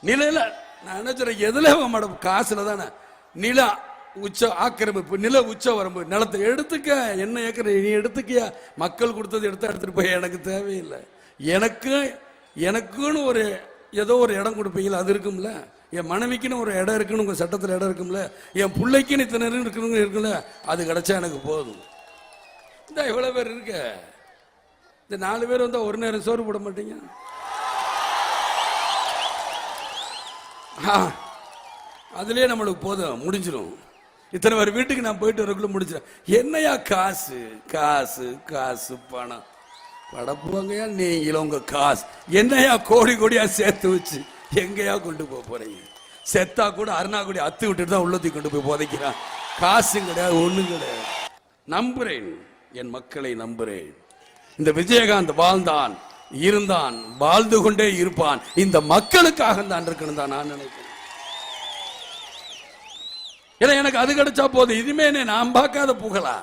நிலையில நான் என்ன சொல்றேன், எதுல மேடம் காசுல தானே. நில உச்ச ஆக்கிரமிப்பு, நில உச்ச வரம்பு, நிலத்தை எடுத்துக்க, என்ன ஏக்கர் நீ எடுத்துக்கியா, மக்கள் கொடுத்தது எடுத்துட்டு போய் எனக்கு தேவையில்லை. எனக்குன்னு ஒரு ஏதோ ஒரு இடம் கொடுப்பீங்களா, அது இருக்கும்ல. என் மனைவிக்குன்னு ஒரு இடம் இருக்குன்னு உங்க சட்டத்தில் இடம் இருக்கும்ல. என் பிள்ளைக்குன்னு இத்தனை இருக்கணுங்க இருக்குல்ல, அது கிடைச்சா எனக்கு போதும். இந்த இவ்வளவு பேர் இருக்க, இந்த 4 பேர் வந்தா ஒரு நேரம் சோறு போட மாட்டீங்க. அதுலயே நம்மளுக்கு போதும், முடிஞ்சிடும். இத்தனை பேர் வீட்டுக்கு நான் போயிட்டு வரக்குள்ள முடிச்சிடும். என்னையா காசு காசு காசு பணம் படப்புவாங்கயா நீங்களும் உங்க காசு என்னையா கோடி கோடியா சேர்த்து வச்சு எங்கயா கொண்டு போறீங்க? செத்தா கூட அருணாக்குடி அத்து விட்டுட்டு தான் உள்ளத்துக்கு கொண்டு போய் புதைக்கிறான். காசும் கிடையாது, ஒண்ணும் கிடையாது. நம்புறேன், என் மக்களை நம்புறேன். இந்த விஜயகாந்த் வாழ்ந்தான், இருந்தான், வாழ்ந்து கொண்டே இருப்பான். இந்த மக்களுக்காக தான் இருக்கணும் தான் நான் நினைக்கிறேன். ஏன்னா எனக்கு அது கிடைச்சா போதும். இதுமே நான் பார்க்காத புகழா?